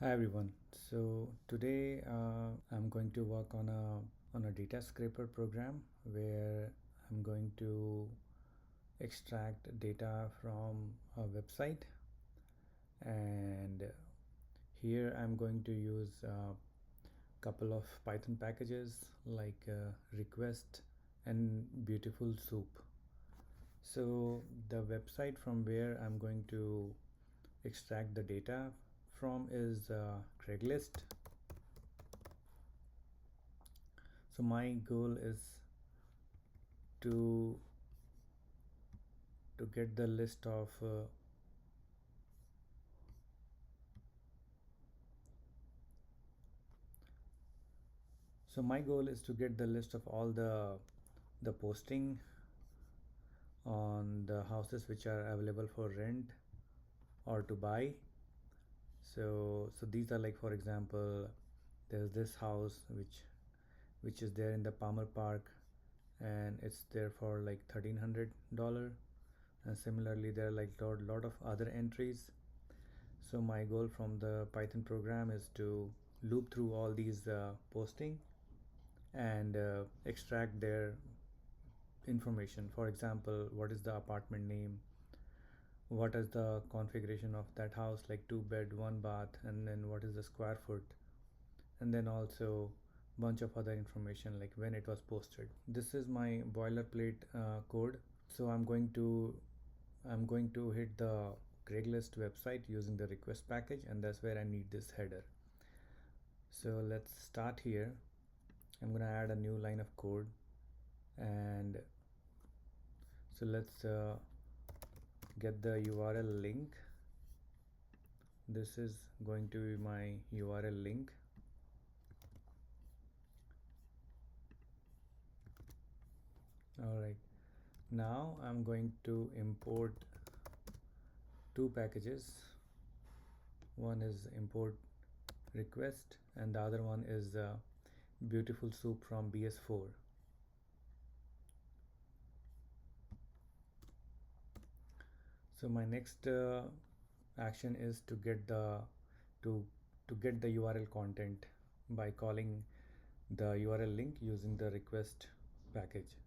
Hi everyone. So today I'm going to work on a data scraper program where I'm going to extract data from a website, and here I'm going to use a couple of Python packages like request and BeautifulSoup. So the website from where I'm going to extract the data from is Craigslist. So my goal is to get the list of all the posting on the houses which are available for rent or to buy. So these are, like, for example, there's this house which is there in the Palmer Park, and it's there for like $1,300. And similarly there are like lot of other entries. So my goal from the Python program is to loop through all these posting and extract their information. For example, what is the apartment name, what is the configuration of that house, like 2 bed 1 bath, and then what is the square foot, and then also bunch of other information like when it was posted. This is my boilerplate code. So I'm going to hit the Craigslist website using the request package, and that's where I need this header. So let's start here. I'm going to add a new line of code, and so let's get the URL link. This is going to be my URL link. Alright, now I'm going to import two packages. One is import request and the other one is BeautifulSoup from BS4. So my next action is to get the URL content by calling the URL link using the request package.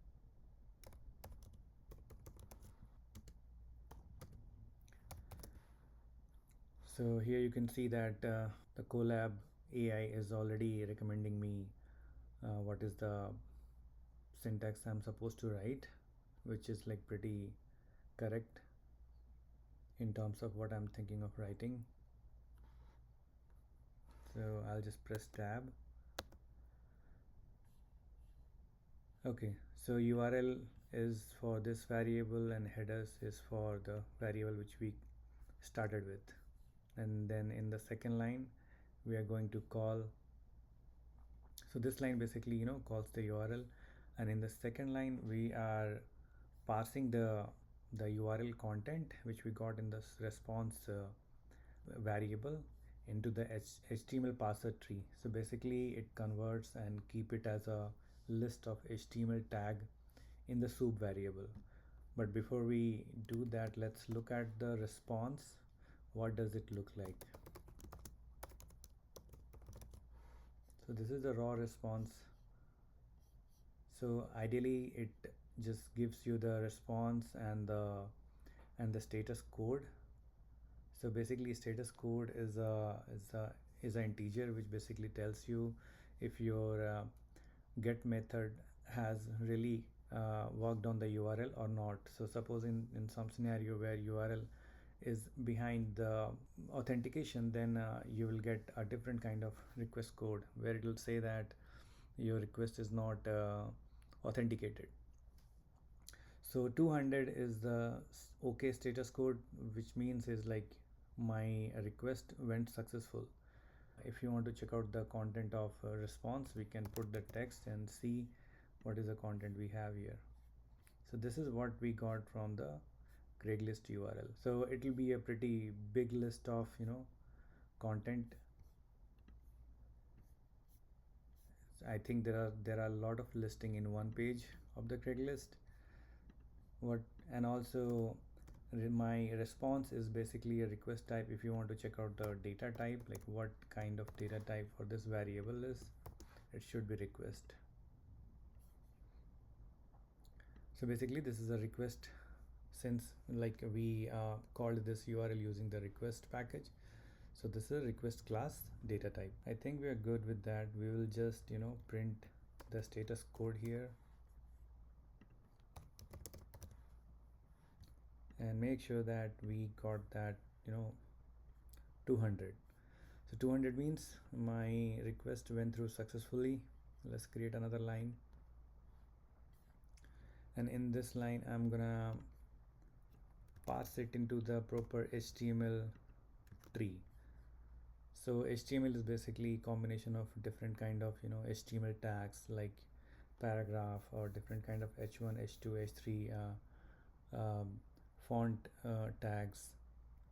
So here you can see that the Colab AI is already recommending me what is the syntax I'm supposed to write, which is like pretty correct in terms of what I'm thinking of writing. So I'll just press tab. Okay, so URL is for this variable and headers is for the variable which we started with. And then in the second line we are going to call, so this line basically calls the URL, and in the second line we are parsing the URL content which we got in this response variable into the HTML parser tree. So basically it converts and keep it as a list of HTML tag in the soup variable. But before we do that, let's look at the response. What does it look like? So this is the raw response. So ideally it just gives you the response and the status code. So basically status code is an integer which basically tells you if your get method has really worked on the URL or not. So suppose in some scenario where URL is behind the authentication, then you will get a different kind of request code where it will say that your request is not authenticated. So 200 is the OK status code, which means is like my request went successful. If you want to check out the content of response, we can put the text and see what is the content we have here. So this is what we got from the Craigslist URL. So it will be a pretty big list of content. I think there are a lot of listing in one page of the Craigslist. And also my response is basically a request type. If you want to check out the data type, like what kind of data type for this variable is, it should be request. So basically this is a request, since like we called this URL using the request package. So this is a request class data type. I think we are good with that. We will just print the status code here and make sure that we got that 200. So 200 means my request went through successfully. Let's create another line, and in this line I'm gonna pass it into the proper HTML tree. So HTML is basically combination of different kind of HTML tags like paragraph or different kind of h1, h2, h3 font tags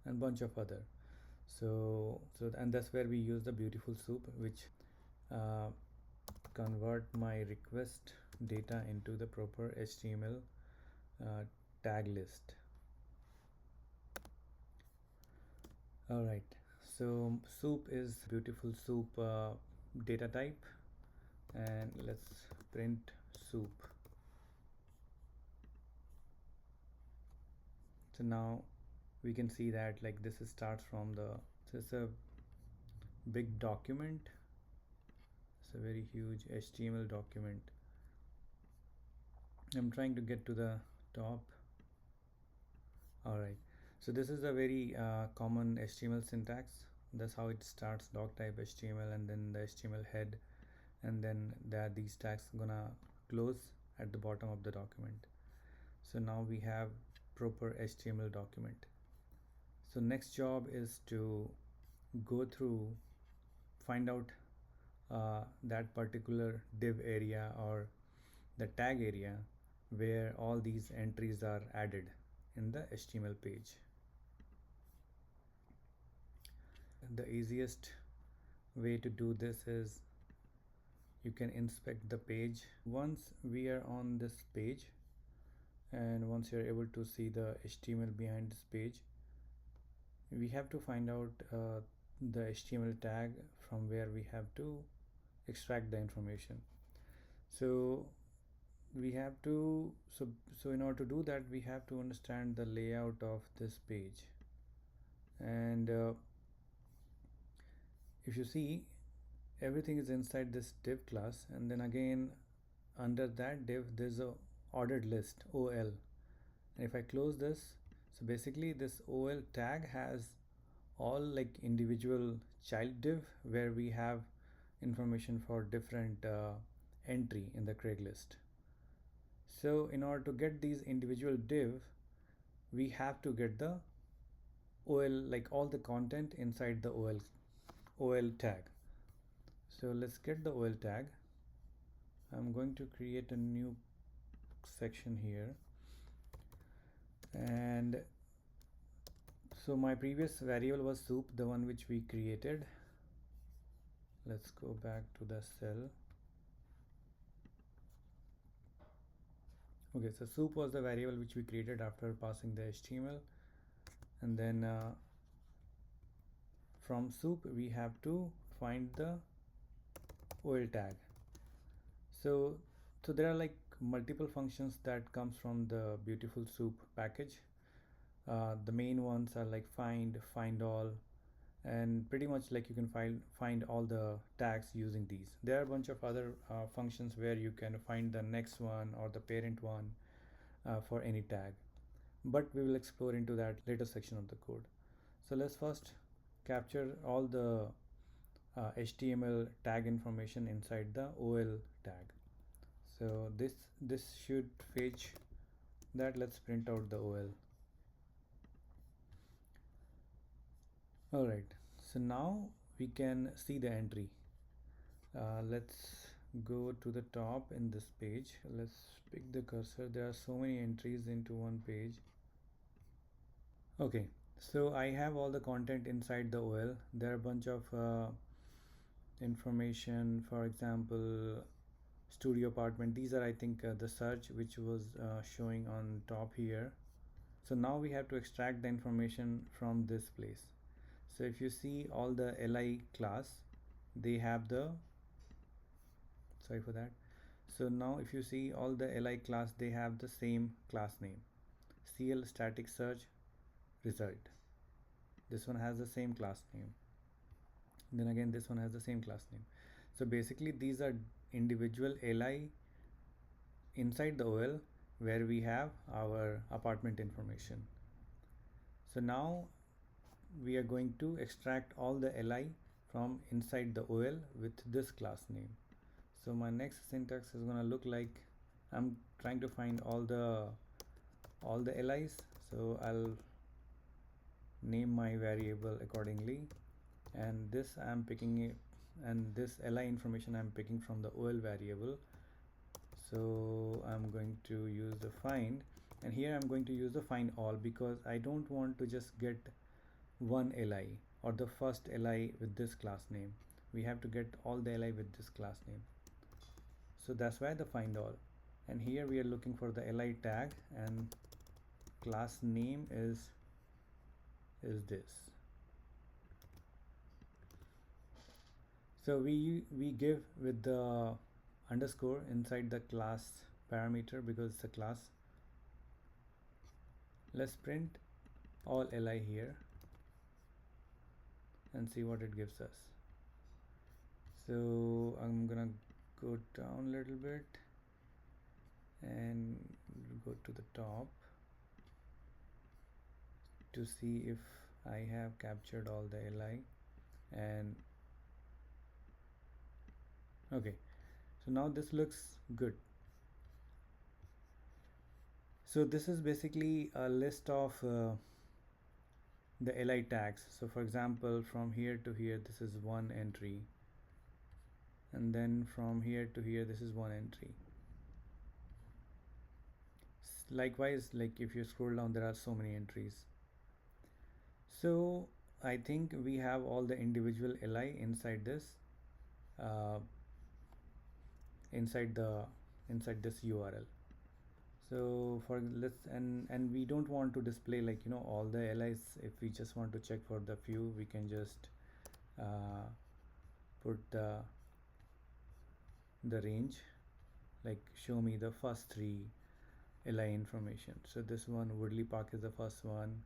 and bunch of other. So and that's where we use the BeautifulSoup, which uh, convert my request data into the proper HTML tag list. All right, so soup is BeautifulSoup data type, and let's print soup. So now we can see that like this starts from it's a big document. It's a very huge HTML document. I'm trying to get to the top. All right, so this is a very common HTML syntax. That's how it starts: doc type HTML, and then the HTML head, and then these tags gonna close at the bottom of the document. So now we have proper HTML document. So next job is to go through, find out that particular div area or the tag area where all these entries are added in the HTML page. The easiest way to do this is you can inspect the page. Once we are on this page, and once you're able to see the HTML behind this page, we have to find out the HTML tag from where we have to extract the information. So we have to so in order to do that, we have to understand the layout of this page. And if you see, everything is inside this div class, and then again under that div there's a ordered list OL. And if I close this, so basically this OL tag has all like individual child div where we have information for different entry in the Craigslist. So in order to get these individual div, we have to get the OL, like all the content inside the OL tag. So let's get the OL tag. I'm going to create a new section here, and so my previous variable was soup, the one which we created. Let's go back to the cell. Okay, so soup was the variable which we created after passing the HTML, and then from soup we have to find the OL tag. So there are like multiple functions that comes from the BeautifulSoup package. The main ones are like find all, and pretty much like you can find all the tags using these. There are a bunch of other functions where you can find the next one or the parent one for any tag, but we will explore into that later section of the code. So let's first capture all the HTML tag information inside the OL tag. So this should fetch that. Let's print out the OL. Alright, so now we can see the entry. Let's go to the top in this page. Let's pick the cursor. There are so many entries into one page. Okay, so I have all the content inside the OL. There are a bunch of information, for example, studio apartment. These are, I think, the search which was showing on top here. So now we have to extract the information from this place. So if you see all the li class, they have the, sorry for that. So now if you see all the li class, they have the same class name, cl static search result. This one has the same class name, then again this one has the same class name. So basically these are individual li inside the OL where we have our apartment information. So now we are going to extract all the li from inside the OL with this class name. So my next syntax is gonna look like, I'm trying to find all the li's, so I'll name my variable accordingly, and this I'm picking it, and this li information I'm picking from the OL variable. So I'm going to use the find, and here I'm going to use the find all because I don't want to just get one li or the first li with this class name. We have to get all the li with this class name. So that's why the find all. And here we are looking for the li tag, and class name is this. So we give with the underscore inside the class parameter because it's a class. Let's print all li here and see what it gives us. So I'm gonna go down a little bit and go to the top to see if I have captured all the li. And okay, so now this looks good. So this is basically a list of the li tags. So for example, from here to here this is one entry, and then from here to here this is one entry. Likewise, like if you scroll down, there are so many entries. So I think we have all the individual li inside this inside this URL. So for let's and we don't want to display like all the li's. If we just want to check for the few, we can just put the range, like show me the first three li information. So this one, Woodley Park, is the first one,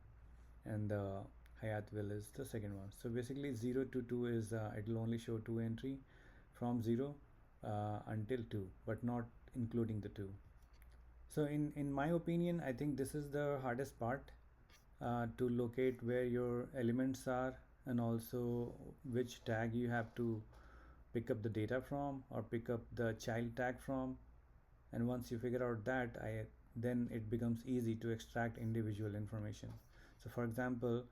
and the Hyatville is the second one. So basically 0 to 2 is it will only show 2 entry from 0 until 2, but not including the 2. So in my opinion, I think this is the hardest part, to locate where your elements are, and also which tag you have to pick up the data from or pick up the child tag from. And once you figure out that, then it becomes easy to extract individual information. So for example,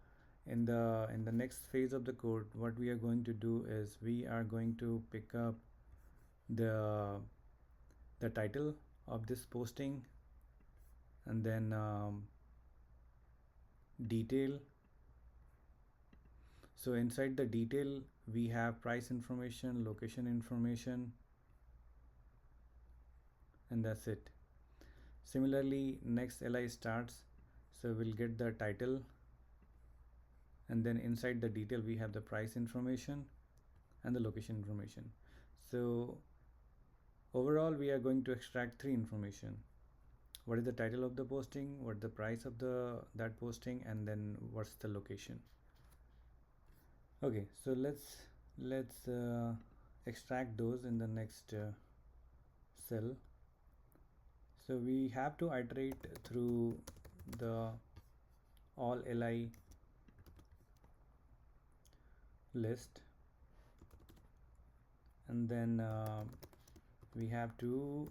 in the next phase of the code, what we are going to do is we are going to pick up the title of this posting, and then detail. So inside the detail we have price information, location information, and that's it. Similarly, next li starts, so we'll get the title, and then inside the detail we have the price information and the location information. So overall we are going to extract three information: what is the title of the posting, what the price of that posting, and then what's the location. Okay, so let's extract those in the next cell. So we have to iterate through the all li list, and then we have to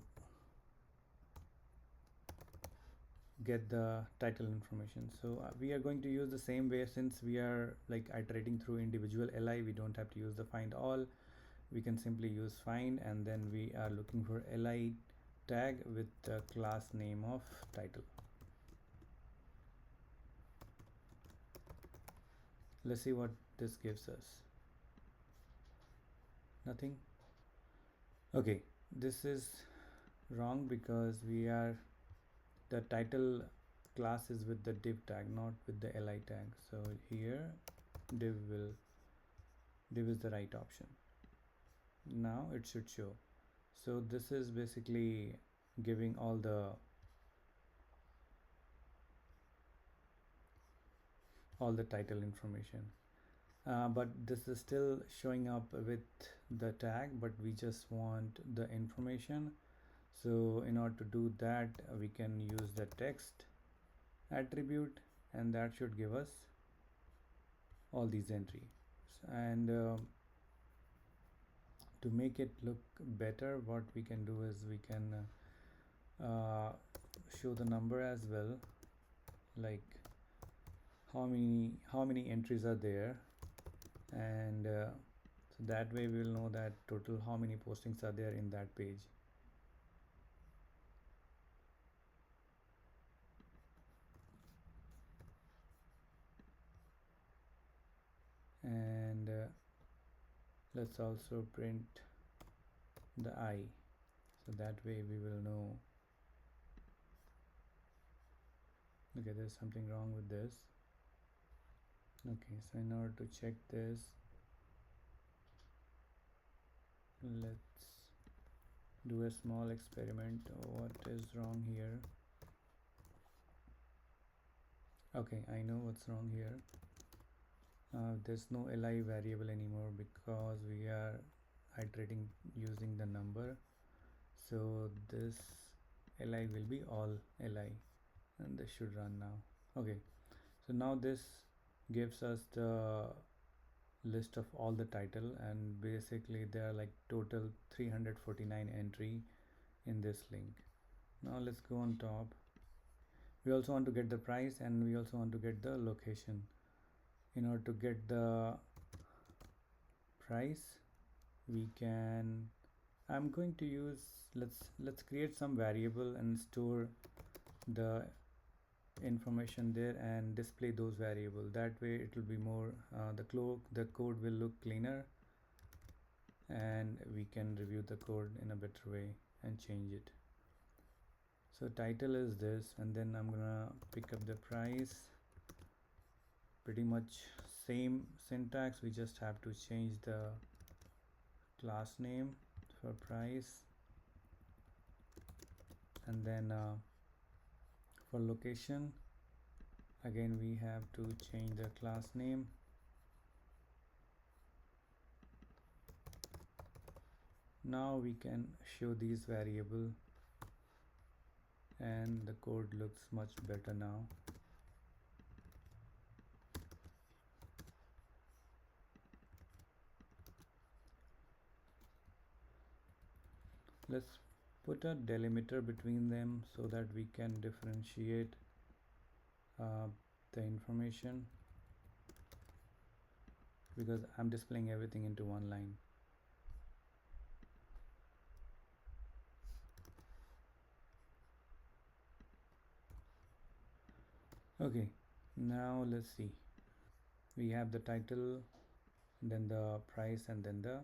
get the title information. So we are going to use the same way. Since we are like iterating through individual li, we don't have to use the find all. We can simply use find, and then we are looking for li tag with the class name of title. Let's see what this gives us. Nothing. Okay, this is wrong because we are the title class is with the div tag, not with the li tag. So here div is the right option. Now it should show. So this is basically giving all the title information. But this is still showing up with the tag, but we just want the information. So in order to do that, we can use the text attribute, and that should give us all these entries. And to make it look better, what we can do is we can show the number as well, like how many entries are there, and so that way we will know that total how many postings are there in that page. And let's also print the I, so that way we will know. Okay, there's something wrong with this. Okay, so in order to check this, let's do a small experiment. What is wrong here? Okay, I know what's wrong here. There's no li variable anymore because we are iterating using the number. So this li will be all li, and this should run now. Okay, so now this gives us the list of all the title, and basically there are like total 349 entry in this link. Now let's go on top. We also want to get the price, and we also want to get the location. In order to get the price, we can I'm going to use let's create some variable and store the information there and display those variables. That way it will be more the code will look cleaner, and we can review the code in a better way and change it. So title is this, and then I'm gonna pick up the price. Pretty much same syntax, we just have to change the class name for price, and then for location again we have to change the class name. Now we can show these variable, and the code looks much better now. Let's put a delimiter between them so that we can differentiate the information, because I'm displaying everything into one line. Okay, now let's see. We have the title, then the price, and then the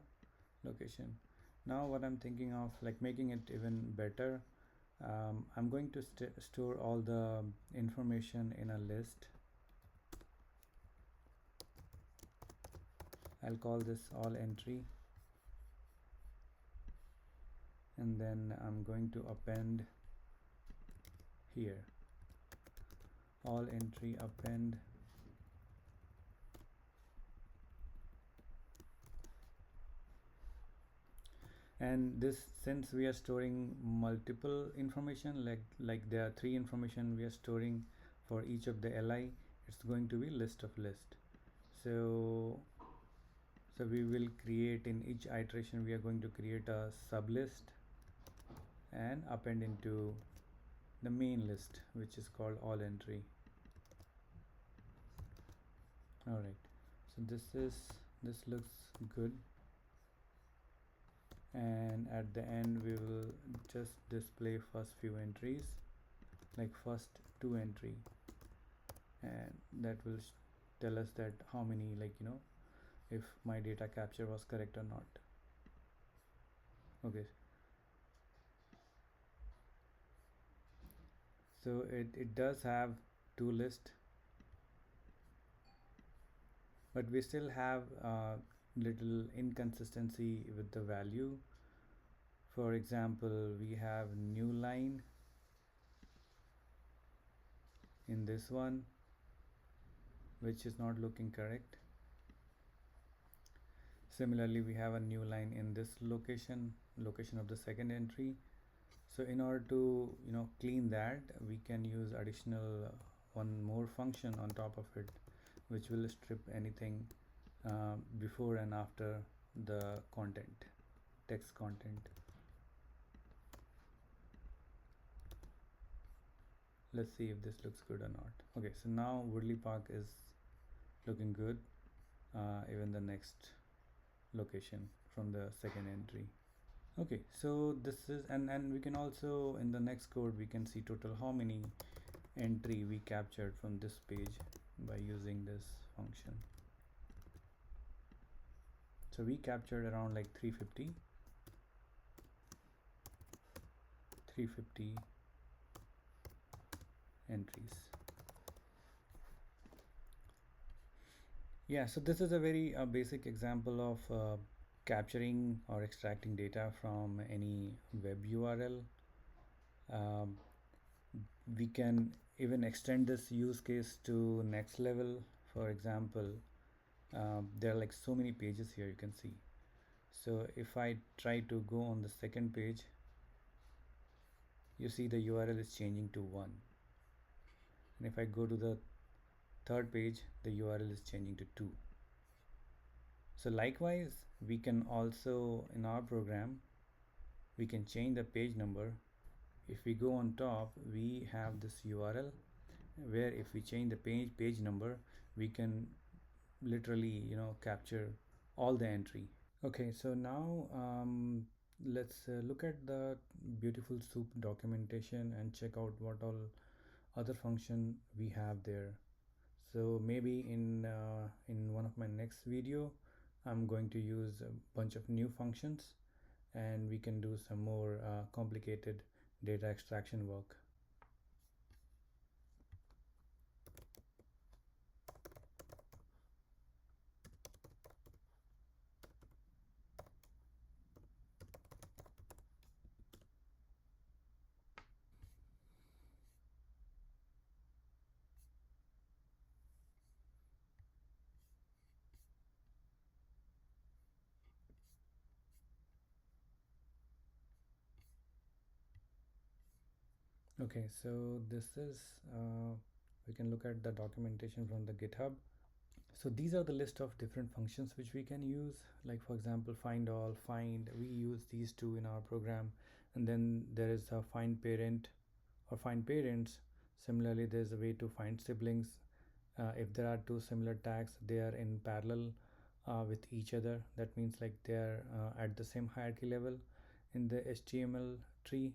location. Now what I'm thinking of, like making it even better, I'm going to store all the information in a list. I'll call this all entry, and then I'm going to append here all entry append, and this, since we are storing multiple information, like there are 3 information we are storing for each of the li, it's going to be list of list. So we will create, in each iteration we are going to create a sublist and append into the main list, which is called all entry. Alright, so this looks good, and at the end we will just display first few entries, like first 2 entry, and that will tell us that how many, like if my data capture was correct or not. Okay, So it does have two list, but we still have little inconsistency with the value. For example, we have new line in this one, which is not looking correct. Similarly, we have a new line in this location of the second entry. So in order to clean that, we can use additional one more function on top of it, which will strip anything before and after the content, text content. Let's see if this looks good or not. Okay, so now Woodley Park is looking good, even the next location from the second entry. Okay, so this is, and we can also, in the next code, we can see total how many entry we captured from this page by using this function. So we captured around like 350 entries. Yeah, so this is a very basic example of capturing or extracting data from any web URL. Um, we can even extend this use case to next level. For example, there are like so many pages here, you can see. So if I try to go on the second page, you see the URL is changing to 1, and if I go to the third page, the URL is changing to 2. So likewise, we can also, in our program, we can change the page number. If we go on top, we have this URL where if we change the page number, we can literally capture all the entry. Okay, so now let's look at the BeautifulSoup documentation and check out what all other function we have there. So maybe in one of my next video, I'm going to use a bunch of new functions, and we can do some more complicated data extraction work. Okay, so this is we can look at the documentation from the GitHub. So these are the list of different functions which we can use, like for example find all, find, we use these two in our program. And then there is a find parent or find parents. Similarly, there's a way to find siblings. If there are two similar tags, they are in parallel with each other, that means like they are at the same hierarchy level in the HTML tree,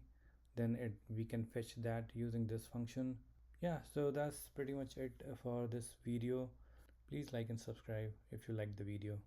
then we can fetch that using this function. Yeah, so that's pretty much it for this video. Please like and subscribe if you like the video.